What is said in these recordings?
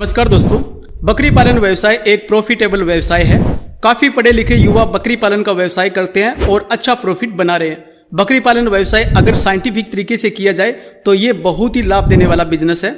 नमस्कार दोस्तों, बकरी पालन व्यवसाय एक प्रॉफिटेबल व्यवसाय है। काफी पढ़े लिखे युवा बकरी पालन का व्यवसाय करते हैं और अच्छा प्रॉफिट बना रहे हैं। बकरी पालन व्यवसाय अगर साइंटिफिक तरीके से किया जाए तो ये बहुत ही लाभ देने वाला बिजनेस है।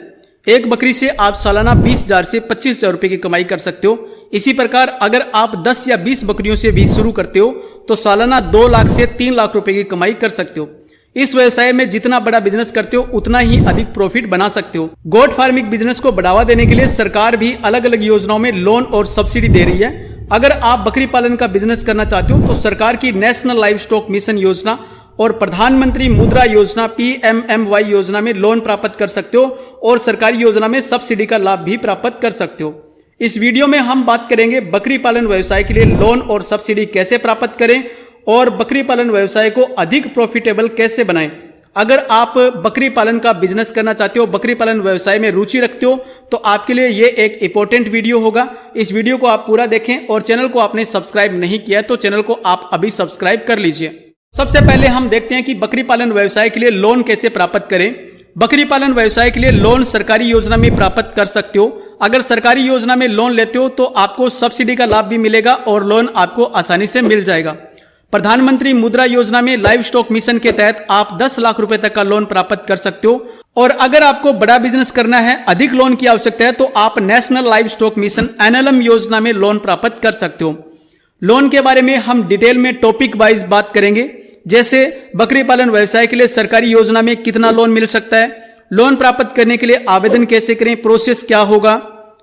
एक बकरी से आप सालाना 20,000 से 25,000 रुपए की कमाई कर सकते हो। इसी प्रकार अगर आप 10 या 20 बकरियों से भी शुरू करते हो तो सालाना 2 लाख से 3 लाख रुपए की कमाई कर सकते हो। इस व्यवसाय में जितना बड़ा बिजनेस करते हो उतना ही अधिक प्रॉफिट बना सकते हो। गोट फार्मिंग बिजनेस को बढ़ावा देने के लिए सरकार भी अलग अलग योजनाओं में लोन और सब्सिडी दे रही है। अगर आप बकरी पालन का बिजनेस करना चाहते हो तो सरकार की नेशनल लाइव स्टॉक मिशन योजना और प्रधानमंत्री मुद्रा योजना PMMY योजना में लोन प्राप्त कर सकते हो और सरकारी योजना में सब्सिडी का लाभ भी प्राप्त कर सकते हो। इस वीडियो में हम बात करेंगे बकरी पालन व्यवसाय के लिए लोन और सब्सिडी कैसे प्राप्त करें और बकरी पालन व्यवसाय को अधिक प्रॉफिटेबल कैसे बनाएं। अगर आप बकरी पालन का बिजनेस करना चाहते हो, बकरी पालन व्यवसाय में रुचि रखते हो तो आपके लिए ये एक इंपॉर्टेंट वीडियो होगा। इस वीडियो को आप पूरा देखें और चैनल को आपने सब्सक्राइब नहीं किया है तो चैनल को आप अभी सब्सक्राइब कर लीजिए। सबसे पहले हम देखते हैं कि बकरी पालन व्यवसाय के लिए लोन कैसे प्राप्त करें। बकरी पालन व्यवसाय के लिए लोन सरकारी योजना में प्राप्त कर सकते हो। अगर सरकारी योजना में लोन लेते हो तो आपको सब्सिडी का लाभ भी मिलेगा और लोन आपको आसानी से मिल जाएगा। प्रधानमंत्री मुद्रा योजना में लाइव स्टॉक मिशन के तहत आप 10 लाख रुपए तक का लोन प्राप्त कर सकते हो। और अगर आपको बड़ा बिजनेस करना है, अधिक लोन की आवश्यकता है तो आप national live stock mission NLM योजना में लोन प्राप्त कर सकते हो। लोन के बारे में हम डिटेल में टॉपिक वाइज बात करेंगे, जैसे बकरी पालन व्यवसाय के लिए सरकारी योजना में कितना लोन मिल सकता है, लोन प्राप्त करने के लिए आवेदन कैसे करें, प्रोसेस क्या होगा,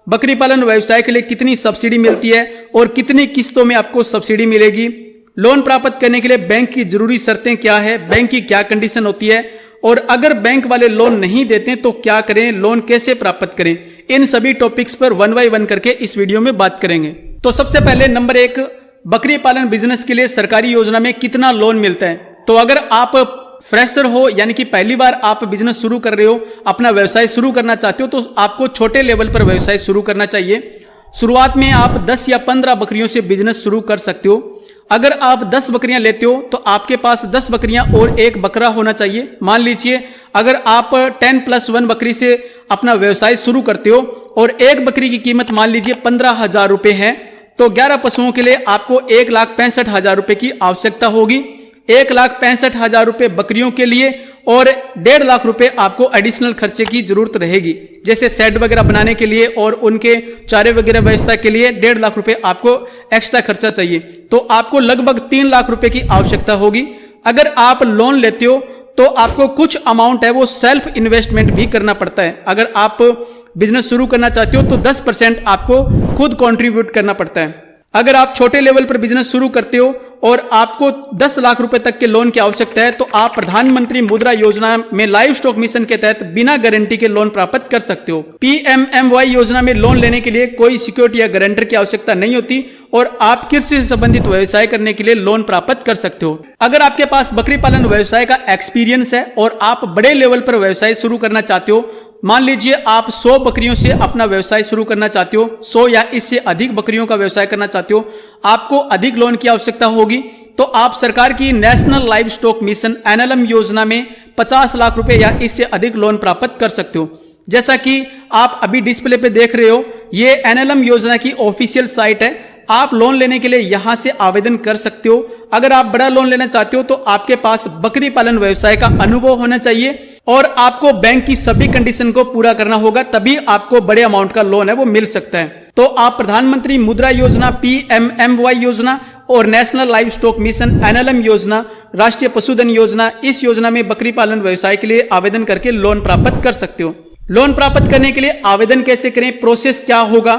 बकरी पालन व्यवसाय के लिए कितनी सब्सिडी मिलती है और कितनी किस्तों में आपको सब्सिडी मिलेगी, लोन प्राप्त करने के लिए बैंक की जरूरी शर्तें क्या है, बैंक की क्या कंडीशन होती है और अगर बैंक वाले लोन नहीं देते तो क्या करें, लोन कैसे प्राप्त करें। इन सभी टॉपिक्स पर 1 बाय 1 करके इस वीडियो में बात करेंगे। तो सबसे पहले नंबर 1, बकरी पालन बिजनेस के लिए सरकारी योजना में कितना लोन मिलता है। तो अगर आप फ्रेशर हो यानी कि पहली बार आप बिजनेस शुरू कर रहे हो, अपना व्यवसाय शुरू करना चाहते हो तो आपको छोटे लेवल पर व्यवसाय शुरू करना चाहिए। शुरुआत में आप 10 या 15 बकरियों से बिजनेस शुरू कर सकते हो। अगर आप 10 बकरियां लेते हो तो आपके पास 10 बकरियां और एक बकरा होना चाहिए। मान लीजिए अगर आप 10+1 बकरी से अपना व्यवसाय शुरू करते हो और एक बकरी की कीमत मान लीजिए 15,000 रुपए है तो 11 पशुओं के लिए आपको 1,65,000 रुपए की आवश्यकता होगी। 1,65,000 रुपए बकरियों के लिए और 1.5 लाख रुपए आपको एडिशनल खर्चे की जरूरत रहेगी, जैसे शेड वगैरह बनाने के लिए और उनके चारे वगैरह व्यवस्था के लिए 1.5 लाख रुपए आपको एक्स्ट्रा खर्चा चाहिए। तो आपको लगभग 3 लाख रुपए की आवश्यकता होगी। अगर आप लोन लेते हो तो आपको कुछ अमाउंट है वो सेल्फ इन्वेस्टमेंट भी करना पड़ता है। अगर आप बिजनेस शुरू करना चाहते हो तो 10% आपको खुद कंट्रीब्यूट करना पड़ता है। अगर आप छोटे लेवल पर बिजनेस शुरू करते हो और आपको 10 लाख रुपए तक के लोन की आवश्यकता है तो आप प्रधानमंत्री मुद्रा योजना में लाइव स्टॉक मिशन के तहत बिना गारंटी के लोन प्राप्त कर सकते हो। PMMY योजना में लोन लेने के लिए कोई सिक्योरिटी या गारंटर की आवश्यकता नहीं होती और आप कृषि से संबंधित व्यवसाय करने के लिए लोन प्राप्त कर सकते हो। अगर आपके पास बकरी पालन व्यवसाय का एक्सपीरियंस है और आप बड़े लेवल पर व्यवसाय शुरू करना चाहते हो, मान लीजिए आप 100 बकरियों से अपना व्यवसाय शुरू करना चाहते हो, 100 या इससे अधिक बकरियों का व्यवसाय करना चाहते हो, आपको अधिक लोन की आवश्यकता होगी तो आप सरकार की national live stock mission NLM योजना में 50 लाख रुपए या इससे अधिक लोन प्राप्त कर सकते हो। जैसा कि आप अभी डिस्प्ले पे देख रहे हो, ये NLM योजना की ऑफिशियल साइट है। आप लोन लेने के लिए यहां से आवेदन कर सकते हो। अगर आप बड़ा लोन लेना चाहते हो तो आपके पास बकरी पालन व्यवसाय का अनुभव होना चाहिए और आपको बैंक की सभी कंडीशन को पूरा करना होगा, तभी आपको बड़े अमाउंट का लोन है वो मिल सकता है। तो आप प्रधानमंत्री मुद्रा योजना, PMMY योजना और national live stock mission NLM योजना, राष्ट्रीय पशुधन योजना, इस योजना में बकरी पालन व्यवसाय के लिए आवेदन करके लोन प्राप्त कर सकते हो। लोन प्राप्त करने के लिए आवेदन कैसे करें, प्रोसेस क्या होगा।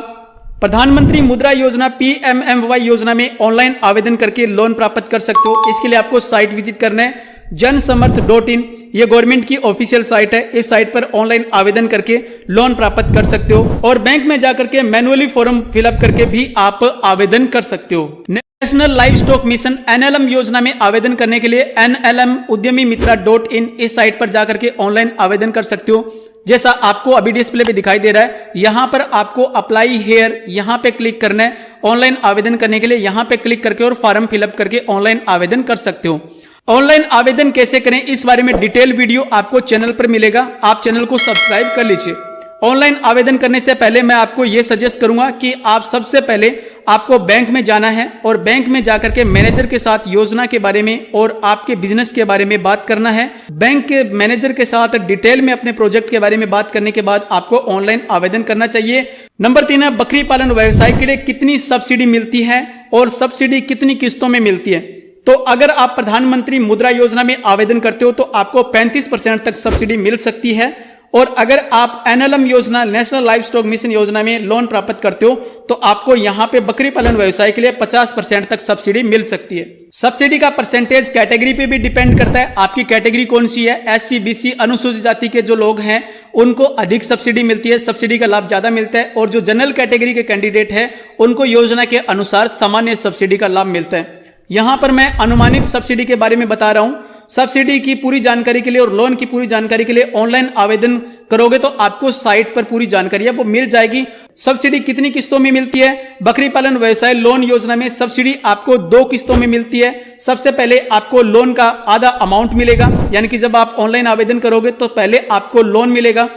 प्रधानमंत्री मुद्रा योजना PMMY योजना में ऑनलाइन आवेदन करके लोन प्राप्त कर सकते हो। इसके लिए आपको साइट विजिट करना है, जनसमर्थ.in। ये गवर्नमेंट की ऑफिशियल साइट है। इस साइट पर ऑनलाइन आवेदन करके लोन प्राप्त कर सकते हो और बैंक में जाकर के मैनुअली फॉर्म फिलअप करके भी आप आवेदन कर सकते हो। National live stock mission NLM योजना में आवेदन करने के लिए NLM-udyamimitra.in इस साइट पर जाकर के ऑनलाइन आवेदन कर सकते हो। जैसा आपको अभी डिस्प्ले पे दिखाई दे रहा है, यहां पर आपको अप्लाई हेयर यहां पे क्लिक करना है। ऑनलाइन आवेदन करने के लिए यहां पे क्लिक करके और फॉर्म फिलअप करके ऑनलाइन आवेदन कर सकते हो। ऑनलाइन आवेदन कैसे करें इस बारे में डिटेल वीडियो आपको चैनल पर मिलेगा, आप चैनल को सब्सक्राइब कर लीजिए। ऑनलाइन आवेदन करने से पहले मैं आपको यह सजेस्ट करूंगा कि आप सबसे पहले आपको बैंक में जाना है और बैंक में जाकर के मैनेजर के साथ योजना के बारे में और आपके बिजनेस के बारे में बात करना है। बैंक के मैनेजर के साथ डिटेल में अपने प्रोजेक्ट के बारे में बात करने के बाद आपको ऑनलाइन आवेदन करना चाहिए। नंबर 3 है, बकरी पालन व्यवसाय के लिए कितनी सब्सिडी मिलती है और सब्सिडी कितनी किस्तों में मिलती है। तो अगर आप प्रधानमंत्री मुद्रा योजना में आवेदन करते हो तो आपको 35% तक सब्सिडी मिल सकती है, और अगर आप एनएलएम योजना, नेशनल लाइव स्टॉक मिशन योजना में लोन प्राप्त करते हो तो आपको यहां पे बकरी पालन व्यवसाय के लिए 50% तक सब्सिडी मिल सकती है। सब्सिडी का परसेंटेज कैटेगरी पे भी डिपेंड करता है, आपकी कैटेगरी कौन सी है। एससी, बीसी, अनुसूचित जाति के जो लोग हैं उनको अधिक सब्सिडी मिलती है, सब्सिडी का लाभ ज्यादा मिलता है, और जो जनरल कैटेगरी के कैंडिडेट है उनको योजना के अनुसार सामान्य सब्सिडी का लाभ मिलता है। यहां पर मैं अनुमानित सब्सिडी के बारे में बता रहा हूं। सब्सिडी की पूरी जानकारी के लिए और लोन की पूरी जानकारी के लिए ऑनलाइन आवेदन करोगे तो आपको साइट पर पूरी जानकारी है वो मिल जाएगी। सब्सिडी कितनी किस्तों में मिलती है? बकरी पालन व्यवसाय लोन योजना में सब्सिडी आपको 2 किस्तों में मिलती है। सबसे पहले आपको लोन का आधा अमाउंट मिलेगा, यानी कि जब आप ऑनलाइन आवेदन करोगे तो पहले आपको लोन मिलेगा।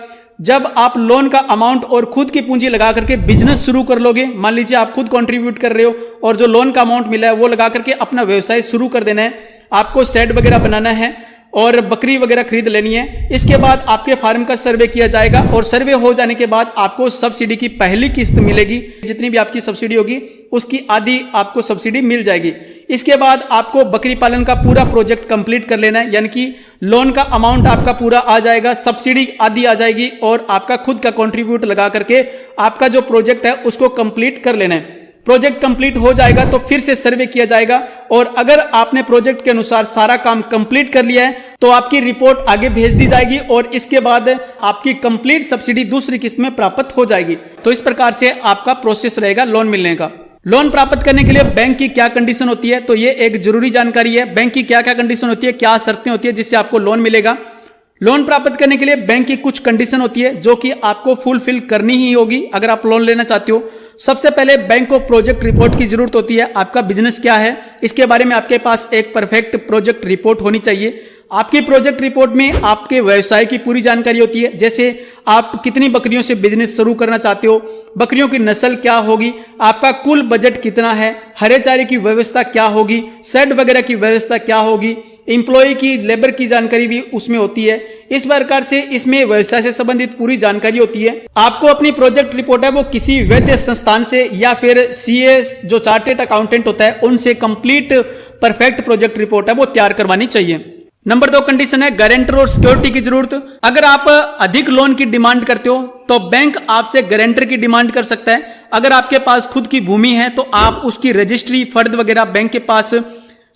जब आप लोन का अमाउंट और खुद की पूंजी लगा करके बिजनेस शुरू कर लोगे, मान लीजिए आप खुद कंट्रीब्यूट कर रहे हो और जो लोन का अमाउंट मिला है वो लगा करके अपना व्यवसाय शुरू कर देना है। आपको शेड वगैरह बनाना है और बकरी वगैरह खरीद लेनी है। इसके बाद आपके फार्म का सर्वे किया जाएगा और सर्वे हो जाने के बाद आपको सब्सिडी की पहली किस्त मिलेगी। जितनी भी आपकी सब्सिडी होगी उसकी आधी आपको सब्सिडी मिल जाएगी। इसके बाद आपको बकरी पालन का पूरा प्रोजेक्ट कंप्लीट कर लेना है, यानी कि लोन का अमाउंट आपका पूरा आ जाएगा, सब्सिडी आधी आ जाएगी और आपका खुद का कंट्रीब्यूट लगा करके आपका जो प्रोजेक्ट है उसको कंप्लीट कर लेना है। प्रोजेक्ट कंप्लीट हो जाएगा तो फिर से सर्वे किया जाएगा और अगर आपने प्रोजेक्ट के अनुसार सारा काम कंप्लीट कर लिया है तो आपकी रिपोर्ट आगे भेज दी जाएगी और इसके बाद आपकी कंप्लीट सब्सिडी दूसरी किस्त में प्राप्त हो जाएगी। तो इस प्रकार से आपका प्रोसेस रहेगा लोन मिलने का। लोन प्राप्त करने के लिए बैंक की क्या कंडीशन होती है, तो ये एक जरूरी जानकारी है। बैंक की क्या क्या कंडीशन होती है, क्या शर्तें होती है जिससे आपको लोन मिलेगा। लोन प्राप्त करने के लिए बैंक की कुछ कंडीशन होती है जो कि आपको फुलफिल करनी ही होगी अगर आप लोन लेना चाहते हो। सबसे पहले बैंक को प्रोजेक्ट रिपोर्ट की जरूरत होती है। आपका बिजनेस क्या है इसके बारे में आपके पास एक परफेक्ट प्रोजेक्ट रिपोर्ट होनी चाहिए। आपकी प्रोजेक्ट रिपोर्ट में आपके व्यवसाय की पूरी जानकारी होती है, जैसे आप कितनी बकरियों से बिजनेस शुरू करना चाहते हो, बकरियों की नस्ल क्या होगी, आपका कुल बजट कितना है, हरे चारे की व्यवस्था क्या होगी, शेड वगैरह की व्यवस्था क्या होगी, एम्प्लॉय की लेबर की जानकारी भी उसमें होती है। इस प्रकार से इसमें व्यवसाय से संबंधित पूरी जानकारी होती है। आपको अपनी प्रोजेक्ट रिपोर्ट है वो किसी वैध संस्थान से या फिर सीए जो चार्टेड अकाउंटेंट होता है उनसे कंप्लीट परफेक्ट प्रोजेक्ट रिपोर्ट है वो तैयार करवानी चाहिए। नंबर 2 कंडीशन है गारंटर और सिक्योरिटी की जरूरत। अगर आप अधिक लोन की डिमांड करते हो तो बैंक आपसे गारंटर की डिमांड कर सकता है। अगर आपके पास खुद की भूमि है तो आप उसकी रजिस्ट्री फर्द वगैरह बैंक के पास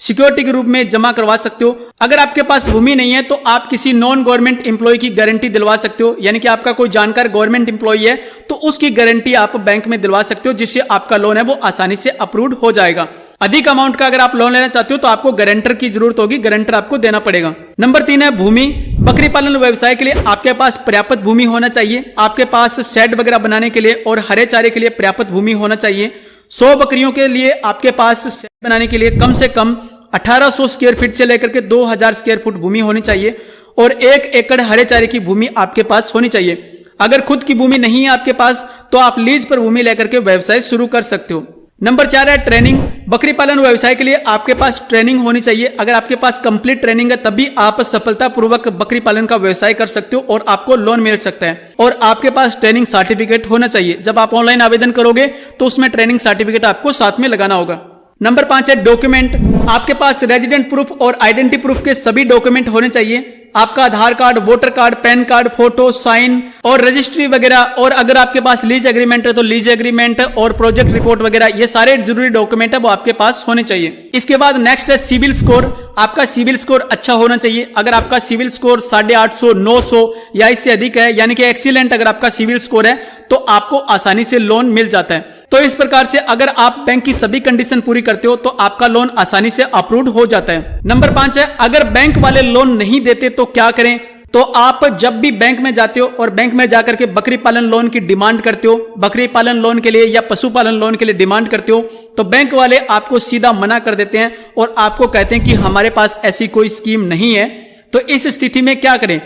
सिक्योरिटी के रूप में जमा करवा सकते हो। अगर आपके पास भूमि नहीं है तो आप किसी नॉन गवर्नमेंट एम्प्लॉय की गारंटी दिलवा सकते हो, यानी कि आपका कोई जानकार गवर्नमेंट एम्प्लॉय है तो उसकी गारंटी आप बैंक में दिलवा सकते हो, जिससे आपका लोन है वो आसानी से अप्रूव्ड हो जाएगा। अधिक अमाउंट का अगर आप लोन लेना चाहते हो तो आपको गारंटर की जरूरत होगी, गारंटर आपको देना पड़ेगा। नंबर 3 है भूमि। बकरी पालन व्यवसाय के लिए आपके पास पर्याप्त भूमि होना चाहिए। आपके पास शेड वगैरह बनाने के लिए और हरे चारे के लिए पर्याप्त भूमि होना चाहिए। 100 बकरियों के लिए आपके पास शेड बनाने के लिए कम से कम 1800 स्क्वायर फीट से लेकर के 2000 स्क्वायर फुट भूमि होनी चाहिए और 1 एकड़ हरे चारे की भूमि आपके पास होनी चाहिए। अगर खुद की भूमि नहीं है आपके पास तो आप लीज पर भूमि लेकर के व्यवसाय शुरू कर सकते हो। नंबर 4 है ट्रेनिंग। बकरी पालन व्यवसाय के लिए आपके पास ट्रेनिंग होनी चाहिए। अगर आपके पास कंप्लीट ट्रेनिंग है तभी आप सफलतापूर्वक बकरी पालन का व्यवसाय कर सकते हो और आपको लोन मिल सकता है। और आपके पास ट्रेनिंग सर्टिफिकेट होना चाहिए। जब आप ऑनलाइन आवेदन करोगे तो उसमें ट्रेनिंग सर्टिफिकेट आपको साथ में लगाना होगा। नंबर 5 है डॉक्यूमेंट। आपके पास रेजिडेंट प्रूफ और आइडेंटिटी प्रूफ के सभी डॉक्यूमेंट होने चाहिए। आपका Aadhaar card, voter card, pan card, photo, sign और रजिस्ट्री वगैरह, और अगर आपके पास लीज एग्रीमेंट है तो लीज एग्रीमेंट और प्रोजेक्ट रिपोर्ट वगैरह, ये सारे जरूरी डॉक्यूमेंट है वो आपके पास होने चाहिए। इसके बाद नेक्स्ट है सिविल स्कोर। आपका सिविल स्कोर अच्छा होना चाहिए। अगर आपका सिविल स्कोर 850, 900 या इससे अधिक है, यानी कि एक्सीलेंट अगर आपका सिविल स्कोर है तो आपको आसानी से लोन मिल जाता है। तो इस प्रकार से अगर आप बैंक की सभी कंडीशन पूरी करते हो तो आपका लोन आसानी से अप्रूव्ड हो जाता है। नंबर 5 है अगर बैंक वाले लोन नहीं देते तो क्या करें। तो आप जब भी बैंक में जाते हो और बैंक में जाकर के बकरी पालन लोन की डिमांड करते हो, बकरी पालन लोन के लिए या पशुपालन लोन के लिए डिमांड करते हो, तो बैंक वाले आपको सीधा मना कर देते हैं और आपको कहते हैं कि हमारे पास ऐसी कोई स्कीम नहीं है। तो इस स्थिति में क्या करें।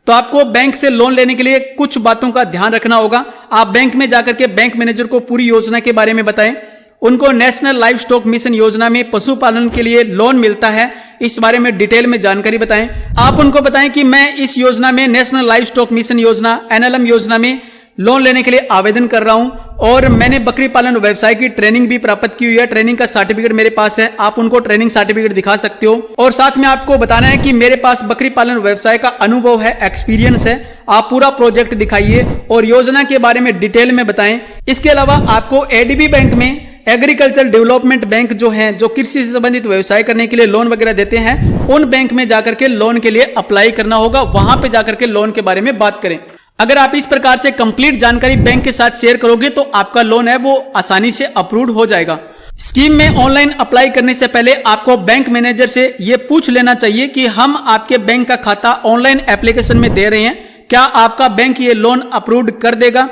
तो आपको बैंक से लोन लेने के लिए कुछ बातों का ध्यान रखना होगा। आप बैंक में जाकर के बैंक मैनेजर को पूरी योजना के बारे में बताएं। उनको नेशनल लाइव स्टॉक मिशन योजना में पशुपालन के लिए लोन मिलता है, इस बारे में डिटेल में जानकारी बताएं। आप उनको बताएं कि मैं इस योजना में नेशनल लाइव स्टॉक मिशन योजना NLM योजना में लोन लेने के लिए आवेदन कर रहा हूं और मैंने बकरी पालन व्यवसाय की ट्रेनिंग भी प्राप्त की हुई है। ट्रेनिंग का सर्टिफिकेट मेरे पास है, आप उनको ट्रेनिंग सर्टिफिकेट दिखा सकते हो। और साथ में आपको बताना है कि मेरे पास बकरी पालन व्यवसाय का अनुभव है, एक्सपीरियंस है। आप पूरा प्रोजेक्ट दिखाइए और योजना के बारे में डिटेल में बताएं। इसके अलावा आपको ADB बैंक में, एग्रीकल्चर डेवलपमेंट बैंक जो है, जो कृषि से संबंधित व्यवसाय करने के लिए लोन वगैरह देते हैं, उन बैंक में जाकर के लोन के लिए अप्लाई करना होगा। वहां पे जाकर के लोन के बारे में बात करें। अगर आप इस प्रकार से कंप्लीट जानकारी बैंक के साथ शेयर करोगे तो आपका लोन है वो आसानी से अप्रूव्ड हो जाएगा। स्कीम में ऑनलाइन अप्लाई करने से पहले आपको बैंक मैनेजर से ये पूछ लेना चाहिए कि हम आपके बैंक का खाता ऑनलाइन एप्लीकेशन में दे रहे हैं, क्या आपका बैंक ये लोन अप्रूव्ड कर देगा।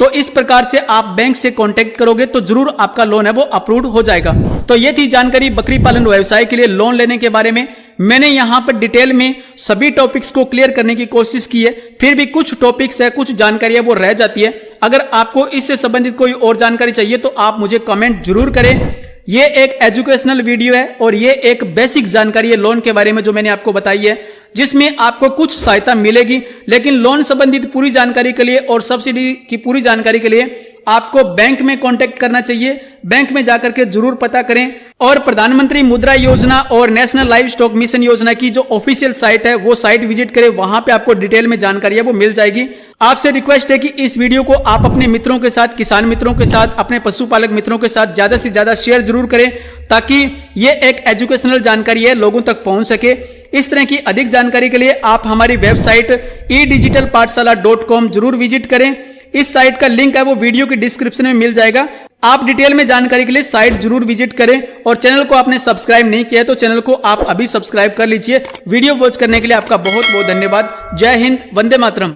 तो इस प्रकार से आप बैंक से कांटेक्ट करोगे तो जरूर आपका लोन है वो अप्रूव्ड हो जाएगा। तो ये थी जानकारी बकरी पालन व्यवसाय के लिए लोन लेने के बारे में। मैंने यहां पर डिटेल में सभी टॉपिक्स को क्लियर करने की कोशिश की है, फिर भी कुछ टॉपिक्स है, कुछ जानकारी है वो रह जाती है। अगर आपको इससे संबंधित कोई और जानकारी चाहिए तो आप मुझे कमेंट जरूर करें। ये एक एजुकेशनल वीडियो है और ये एक बेसिक जानकारी है लोन के बारे में जो मैंने आपको बताई है, जिसमें आपको कुछ सहायता मिलेगी। लेकिन लोन संबंधित पूरी जानकारी के लिए और सब्सिडी की पूरी जानकारी के लिए आपको बैंक में कांटेक्ट करना चाहिए। बैंक में जाकर के जरूर पता करें और प्रधानमंत्री मुद्रा योजना और नेशनल लाइव स्टॉक मिशन योजना की जो ऑफिशियल साइट है वो साइट विजिट करें, वहां पे आपको डिटेल में जानकारी है वो मिल जाएगी। आपसे रिक्वेस्ट है कि इस वीडियो को आप अपने मित्रों के साथ, किसान मित्रों के साथ, अपने पशुपालक मित्रों के साथ ज्यादा से ज्यादा शेयर जरूर करें, ताकि ये एक एजुकेशनल जानकारी है, लोगों तक पहुंच सके। इस तरह की अधिक जानकारी के लिए आप हमारी वेबसाइट edigitalpathshala.com जरूर विजिट करें। इस साइट का लिंक है वो वीडियो की डिस्क्रिप्शन में मिल जाएगा। आप डिटेल में जानकारी के लिए साइट जरूर विजिट करें और चैनल को आपने सब्सक्राइब नहीं किया तो चैनल को आप अभी सब्सक्राइब कर लीजिए। वीडियो वॉच करने के लिए आपका बहुत बहुत धन्यवाद। जय हिंद, वंदे मातरम।